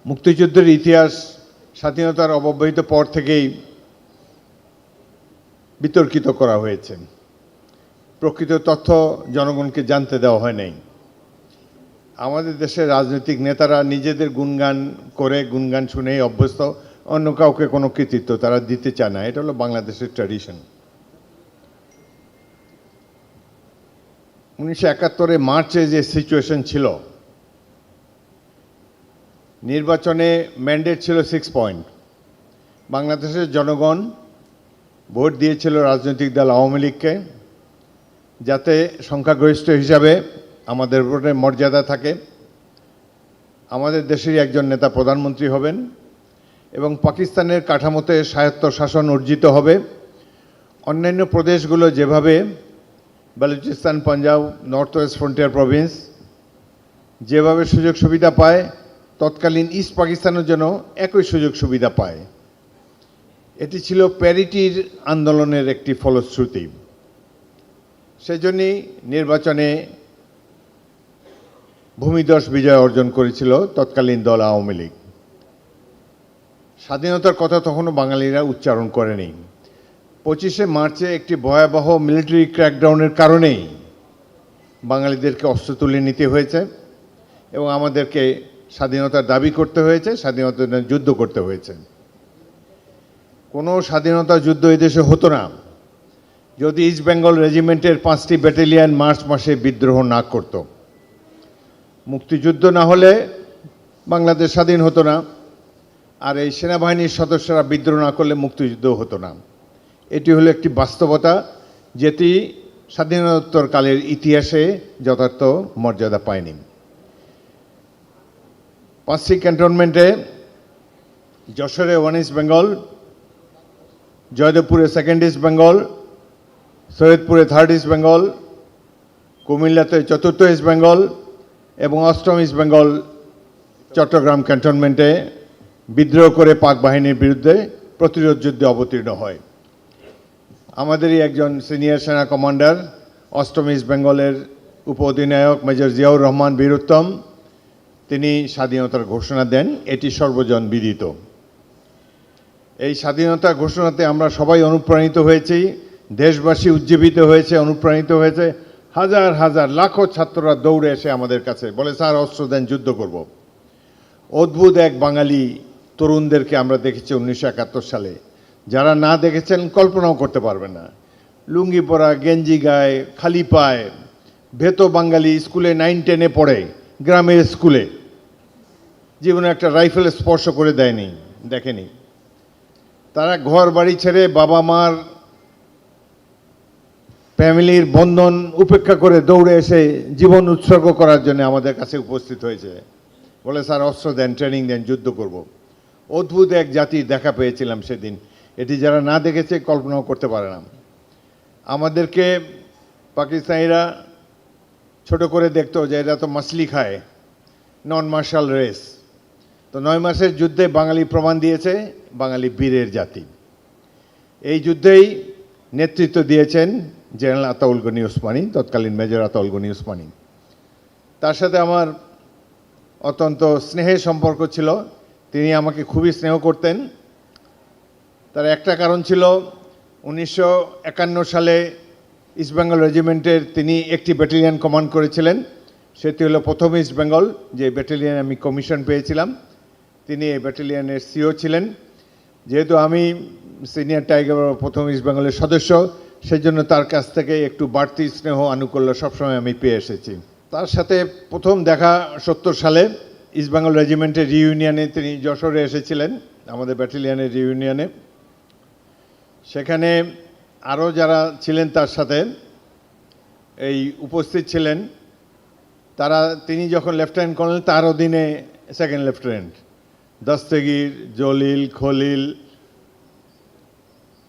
মুক্তিযুদ্ধের ইতিহাস স্বাধীনতার অব্যবহিত পর থেকেই বিতর্কিত করা হয়েছে। প্রকৃত তথ্য জনগণকে জানতে দেওয়া হয় নাই। আমাদের দেশের রাজনৈতিক নেতারা নিজেদের গুণগান করে, গুণগান শুনেই অভ্যস্ত, অন্য কাউকে কোনো কৃতিত্ব তারা দিতে চায় না। এটা হলো বাংলাদেশের ট্র্যাডিশন। 1971 মার্চে যে সিচুয়েশন ছিল, নির্বাচনে ম্যান্ডেট ছিল 6 পয়েন্ট। বাংলাদেশের জনগণ ভোট দিয়েছিল রাজনৈতিক দল আওয়ামী লীগকে, যাতে সংখ্যাগরিষ্ঠ হিসাবে আমাদের ভোটের মর্যাদা থাকে, আমাদের দেশেরই একজন নেতা প্রধানমন্ত্রী হবেন এবং পাকিস্তানের কাঠামোতে স্বায়ত্ত শাসন অর্জিত হবে। অন্যান্য প্রদেশগুলো যেভাবে Balochistan, Punjab, north West frontier Province যেভাবে সুযোগ সুবিধা পায়, তৎকালীন ইস্ট পাকিস্তানের জন্য একই সুযোগ সুবিধা পায়। এটি ছিল প্যারিটির আন্দোলনের একটি ফলশ্রুতি। সেজন্যই নির্বাচনে ভূমিধস বিজয় অর্জন করেছিল তৎকালীন দল আওয়ামী লীগ। স্বাধীনতার কথা তখনও বাঙালিরা উচ্চারণ করেনি। 25শে মার্চে একটি ভয়াবহ মিলিটারি ক্র্যাকডাউনের কারণেই বাঙালিদেরকে অস্ত্র তুলে নিতে হয়েছে এবং আমাদেরকে স্বাধীনতার দাবি করতে হয়েছে, স্বাধীনতার জন্য যুদ্ধ করতে হয়েছে। কোনো স্বাধীনতা যুদ্ধ এদেশে হতো না যদি ইস্ট বেঙ্গল রেজিমেন্টের 5টি ব্যাটালিয়ন মার্চ মাসে বিদ্রোহ না করত। মুক্তিযুদ্ধ না হলে বাংলাদেশ স্বাধীন হতো না, আর এই সেনাবাহিনীর সদস্যরা বিদ্রোহ না করলে মুক্তিযুদ্ধ হতো না। এটি হলো একটি বাস্তবতা, যেটি স্বাধীনোত্তরকালের ইতিহাসে যথার্থ মর্যাদা পায়নি। 5টি ক্যান্টনমেন্টে, যশোরে 1 ইস্ট বেঙ্গল, জয়দেবপুরে 2nd ইস্ট বেঙ্গল, সৈয়দপুরে 3rd ইস্ট বেঙ্গল, কুমিল্লাতে 4th ইস্ট বেঙ্গল এবং 8ম ইস্ট বেঙ্গল চট্টগ্রাম ক্যান্টনমেন্টে বিদ্রোহ করে পাক বাহিনীর বিরুদ্ধে প্রতিরোধ যুদ্ধে অবতীর্ণ হয়। আমাদেরই একজন সিনিয়র সেনা কমান্ডার, 8ম ইস্ট বেঙ্গলের উপ অধিনায়ক মেজর জিয়াউর রহমান বীর উত্তম, তিনি স্বাধীনতার ঘোষণা দেন। এটি সর্বজন বিদিত। এই স্বাধীনতা ঘোষণাতে আমরা সবাই অনুপ্রাণিত হয়েছি, দেশবাসী উজ্জীবিত হয়েছে, অনুপ্রাণিত হয়েছে। হাজার হাজার লাখো ছাত্ররা দৌড়ে এসে আমাদের কাছে বলে, স্যার অস্ত্র দেন, যুদ্ধ করব। অদ্ভুত এক বাঙালি তরুণদেরকে আমরা দেখেছি 1971 সালে। যারা না দেখেছেন কল্পনাও করতে পারবেন না। লুঙ্গি পরা, গেঞ্জি গায়ে, খালি পায়ে, ভেতো বাঙালি, স্কুলে 9-10-এ পড়ে, গ্রামের স্কুলে, জীবনে একটা রাইফেল স্পর্শ করে দেখেনি। তারা ঘর বাড়ি ছেড়ে বাবা মার ফ্যামিলির বন্ধন উপেক্ষা করে দৌড়ে এসে জীবন উৎসর্গ করার জন্য আমাদের কাছে উপস্থিত হয়েছে। বলে, স্যার অস্ত্র দেন, ট্রেনিং দেন, যুদ্ধ করব। অদ্ভুত এক জাতির দেখা পেয়েছিলাম সেদিন। এটি যারা না দেখেছে কল্পনাও করতে পারে না। আমাদেরকে পাকিস্তানিরা ছোট করে দেখতো যে এরা তো মাছলি খায়, নন মার্শাল রেস। তো 9 মাসের যুদ্ধে বাঙালি প্রমাণ দিয়েছে বাঙালি বীরের জাতি। এই যুদ্ধেই নেতৃত্ব দিয়েছেন জেনারেল আতাউল গনি ওসমানী, তৎকালীন মেজর আতাউল গনি ওসমানী। তার সাথে আমার অত্যন্ত স্নেহের সম্পর্ক ছিল। তিনি আমাকে খুবই স্নেহ করতেন। তার একটা কারণ ছিল, 1951 সালে ইস্ট বেঙ্গল রেজিমেন্টের তিনি একটি ব্যাটালিয়ন কমান্ড করেছিলেন। সেটি হলো 1ম ইস্ট বেঙ্গল, যে ব্যাটালিয়নে আমি কমিশন পেয়েছিলাম। তিনি এই ব্যাটালিয়নের সিও ছিলেন। যেহেতু আমি সিনিয়র টাইগার 1ম ইস্ট বেঙ্গলের সদস্য, সেজন্য তার কাছ থেকে একটু বাড়তি স্নেহ আনুকূল্য সবসময় আমি পেয়ে এসেছি। তার সাথে প্রথম দেখা 70 সালে ইস্ট বেঙ্গল রেজিমেন্টের রিইউনিয়নে তিনি যশোরে এসেছিলেন, আমাদের ব্যাটালিয়নের রিইউনিয়নে। সেখানে আরও যারা ছিলেন তার সাথে এই উপস্থিত ছিলেন, তিনি যখন লেফটেন্যান্ট কর্নেল, তার অধীনে 2nd লেফটেন্যান্ট দস্তগীর, জলিল, খলিল,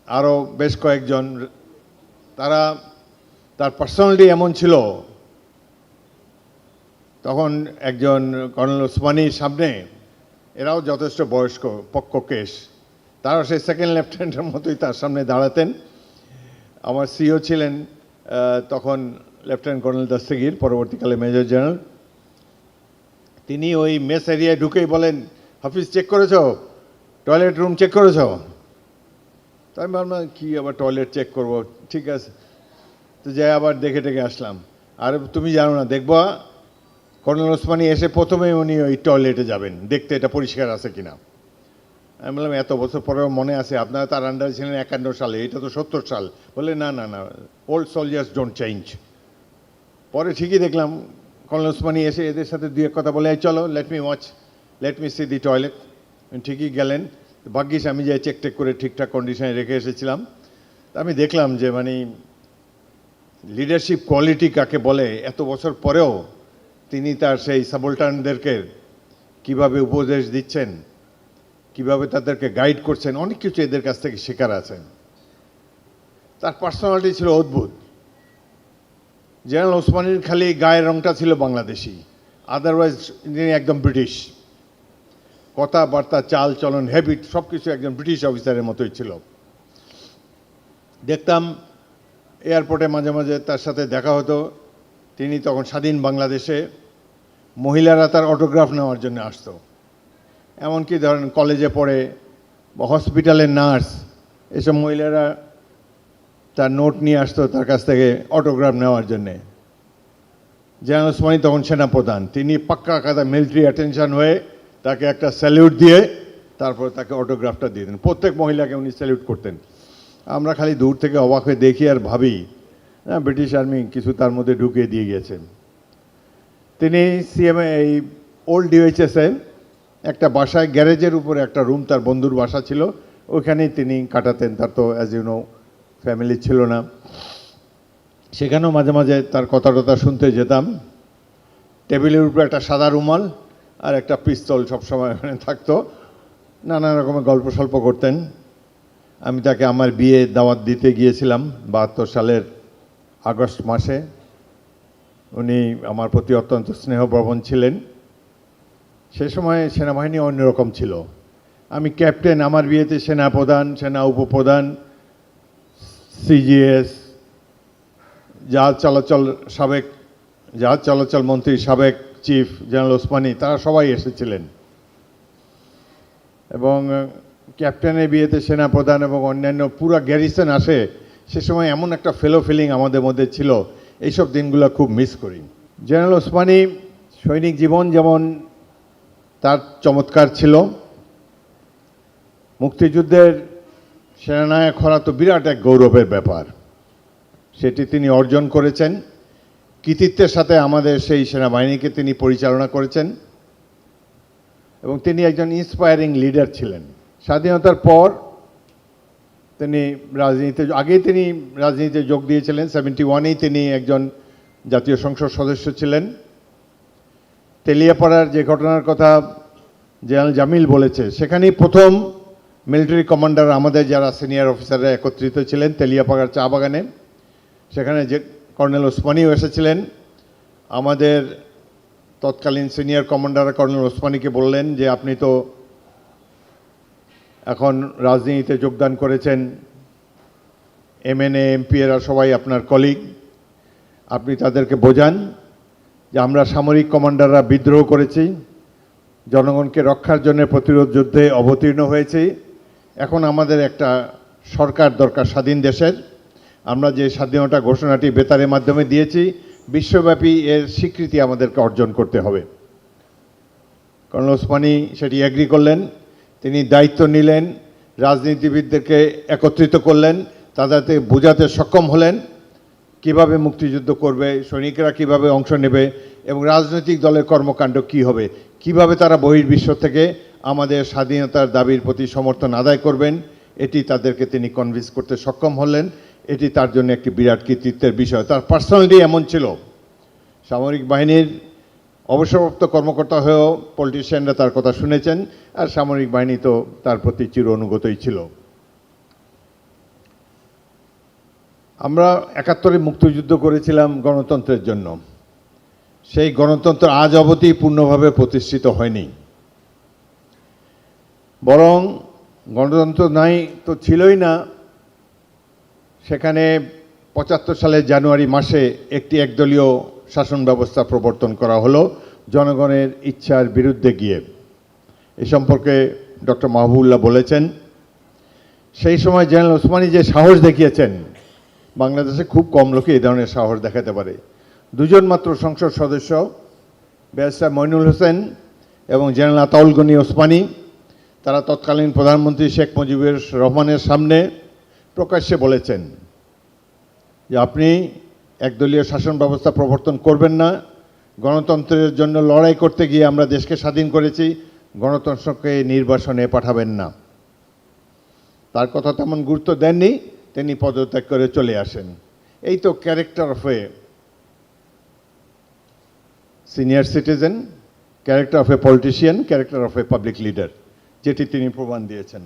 আরও বেশ কয়েকজন। তার পার্সোনালিটি এমন ছিল, তখন একজন কর্নেল ওসমানীর সামনে এরাও যথেষ্ট বয়স্ক পক্ককেশ, তারাও সেই 2nd লেফটেন্যান্টের মতোই তার সামনে দাঁড়াতেন। আমার সিও ছিলেন তখন লেফটেন্যান্ট কর্নেল দস্তগীর, পরবর্তীকালে মেজর জেনারেল। তিনি ওই মেস এরিয়ায় ঢুকেই বলেন, হাফিজ চেক করেছো, টয়লেট রুম চেক করেছো? তাই আমি ভাবলাম কি আবার টয়লেট চেক করব, ঠিক আছে। তো যাই আবার দেখে টেকে আসলাম। আর তুমি জানো না, দেখবা কর্নেল ওসমানী এসে প্রথমেই উনি ওই টয়লেটে যাবেন দেখতে এটা পরিষ্কার আছে কিনা। আমি বললাম এত বছর পরেও মনে আছে, আপনারা তার আন্ডারে ছিলেন 51 সালে, এটা তো 70 সাল। বলে না না না, ওল্ড সোলজার্স ডোন্ট চেঞ্জ। পরে ঠিকই দেখলাম কর্নেল ওসমানী এসে এদের সাথে দুই এক কথা বলে, এই চলো let me watch, let me see the toilet. ঠিকই গেলেন। ভাগ্যিস আমি যাই চেক টেক করে ঠিকঠাক কন্ডিশনে রেখে এসেছিলাম। আমি দেখলাম যে মানে লিডারশিপ কোয়ালিটি কাকে বলে, এত বছর পরেও তিনি তার সেই সাবল্টানদেরকে কিভাবে উপদেশ দিচ্ছেন, কিভাবে তাদেরকে গাইড করছেন, অনেক কিছু এদের কাছ থেকে শেখার আছে। তার পার্সোনালিটি ছিল অদ্ভুত। জেনারেল ওসমানীর খালি গায়ের রংটা ছিল বাংলাদেশি, আদারওয়াইজ তিনি একদম ব্রিটিশ। কথাবার্তা, চাল চলন, হ্যাবিট সব কিছু একজন ব্রিটিশ অফিসারের মতোই ছিল। দেখতাম এয়ারপোর্টে মাঝে মাঝে তার সাথে দেখা হতো। তিনি তখন স্বাধীন বাংলাদেশে, মহিলারা তার অটোগ্রাফ নেওয়ার জন্য আসতো। এমনকি ধরেন কলেজে পড়ে বা হসপিটালের নার্স, এসব মহিলারা তার নোট নিয়ে আসতো তার কাছ থেকে অটোগ্রাফ নেওয়ার জন্যে। জেনারেল ওসমানী তখন সেনাপ্রধান, তিনি পাক্কা কাদা মিলিটারি অ্যাটেনশন হয়ে তাকে একটা স্যালিউট দিয়ে তারপরে তাকে অটোগ্রাফটা দিয়ে দেন। প্রত্যেক মহিলাকে উনি স্যালিউট করতেন। আমরা খালি দূর থেকে অবাক হয়ে দেখি আর ভাবি ব্রিটিশ আর্মি কিছু তার মধ্যে ঢুকিয়ে দিয়ে গেছেন। তিনি সিএমএ এই ওল্ড ডিওএইচএসে একটা বাসায়, গ্যারেজের উপরে একটা রুম তার বন্ধুর বাসা ছিল, ওইখানেই তিনি কাটাতেন। তার তো অ্যাজ ইউ নো ফ্যামিলি ছিল না। সেখানেও মাঝে মাঝে তার কথা টথা শুনতে যেতাম। টেবিলের উপরে একটা সাদা রুমাল আর একটা পিস্তল সবসময় ওখানে থাকতো। নানা রকমের গল্প সল্প করতেন। আমি তাকে আমার বিয়ে দাওয়াত দিতে গিয়েছিলাম 72 সালের আগস্ট মাসে। উনি আমার প্রতি অত্যন্ত স্নেহপ্রবণ ছিলেন। সে সময় সেনাবাহিনী অন্যরকম ছিল। আমি ক্যাপ্টেন, আমার বিয়েতে সেনাপ্রধান, সেনা উপপ্রধান, সিজিএস, জাহাজ চলাচল মন্ত্রী, সাবেক চিফ জেনারেল ওসমানী, তারা সবাই এসেছিলেন। এবং ক্যাপ্টেনের বিয়েতে সেনাপ্রধান এবং অন্যান্য পুরো গ্যারিসন আসে। সে সময় এমন একটা ফেলো ফিলিং আমাদের মধ্যে ছিল, এইসব দিনগুলো খুব মিস করি। জেনারেল ওসমানী সৈনিক জীবন যেমন তার চমৎকার ছিল, মুক্তিযুদ্ধের সেনানায়ক হওয়া তো বিরাট এক গৌরবের ব্যাপার। সেটি তিনি অর্জন করেছেন। কৃতিত্বের সাথে আমাদের সেই সেনাবাহিনীকে তিনি পরিচালনা করেছেন এবং তিনি একজন ইন্সপায়ারিং লিডার ছিলেন। স্বাধীনতার পর তিনি আগেই তিনি রাজনীতিতে যোগ দিয়েছিলেন। 71-এই তিনি একজন জাতীয় সংসদ সদস্য ছিলেন। তেলিয়াপাড়ার যে ঘটনার কথা জেনারেল জামিল বলেছে, সেখানেই প্রথম মিলিটারি কমান্ডার আমাদের যারা সিনিয়র অফিসাররা একত্রিত ছিলেন তেলিয়াপাড়ার চা বাগানে। সেখানে যে কর্নেল ওসমানীও এসেছিলেন। আমাদের তৎকালীন সিনিয়র কমান্ডার কর্নেল ওসমানীকে বললেন যে আপনি তো এখন রাজনীতিতে যোগদান করেছেন, এমএনএ এমপি এরা সবাই আপনার কলিগ, আপনি তাদেরকে বোঝান যে আমরা সামরিক কমান্ডাররা বিদ্রোহ করেছি, জনগণকে রক্ষার জন্য প্রতিরোধ যুদ্ধে অবতীর্ণ হয়েছি। এখন আমাদের একটা সরকার দরকার স্বাধীন দেশের। আমরা যে স্বাধীনতা ঘোষণাটি বেতারের মাধ্যমে দিয়েছি, বিশ্বব্যাপী এর স্বীকৃতি আমাদেরকে অর্জন করতে হবে। কর্নেল ওসমানী সেটি এগ্রি করলেন। তিনি দায়িত্ব নিলেন, রাজনীতিবিদদেরকে একত্রিত করলেন, তাদেরকে বোঝাতে সক্ষম হলেন কিভাবে মুক্তিযুদ্ধ করবে, সৈনিকরা কিভাবে অংশ নেবে এবং রাজনৈতিক দলের কর্মকাণ্ড কি হবে, কিভাবে তারা বহির্বিশ্ব থেকে আমাদের স্বাধীনতার দাবির প্রতি সমর্থন আদায় করবেন, এটি তাদেরকে তিনি কনভিন্স করতে সক্ষম হলেন। এটি তার জন্য একটি বিরাট কৃতিত্বের বিষয়। তার পার্সোনালিটি এমন ছিল, সামরিক বাহিনীর অবসরপ্রাপ্ত কর্মকর্তা হয়েও পলিটিশিয়ানরা তার কথা শুনেছেন, আর সামরিক বাহিনী তো তার প্রতি চির অনুগতই ছিল। আমরা 71-এ মুক্তিযুদ্ধ করেছিলাম গণতন্ত্রের জন্য। সেই গণতন্ত্র আজ অবধি পূর্ণভাবে প্রতিষ্ঠিত হয়নি, বরং গণতন্ত্র নাই তো ছিলই না। সেখানে 75 সালের জানুয়ারি মাসে একটি একদলীয় শাসন ব্যবস্থা প্রবর্তন করা হলো জনগণের ইচ্ছার বিরুদ্ধে গিয়ে। এ সম্পর্কে ডক্টর মাহবুবুল্লাহ বলেছেন। সেই সময় জেনারেল ওসমানী যে সাহস দেখিয়েছেন, বাংলাদেশে খুব কম লোকে এই ধরনের সাহস দেখাতে পারে। দুজন মাত্র সংসদ সদস্য ব্যারিস্টার মইনুল হোসেন এবং জেনারেল আতাউল গনি ওসমানী, তারা তৎকালীন প্রধানমন্ত্রী শেখ মুজিবুর রহমানের সামনে প্রকাশ্যে বলেছেন যে আপনি একদলীয় শাসন ব্যবস্থা প্রবর্তন করবেন না, গণতন্ত্রের জন্য লড়াই করতে গিয়ে আমরা দেশকে স্বাধীন করেছি, গণতন্ত্রকে নির্বাসনে পাঠাবেন না। তার কথা তেমন গুরুত্ব দেননি, তিনি পদত্যাগ করে চলে আসেন। এই তো character of a senior citizen, character of A politician, character of a public leader, যেটি তিনি প্রমাণ দিয়েছেন।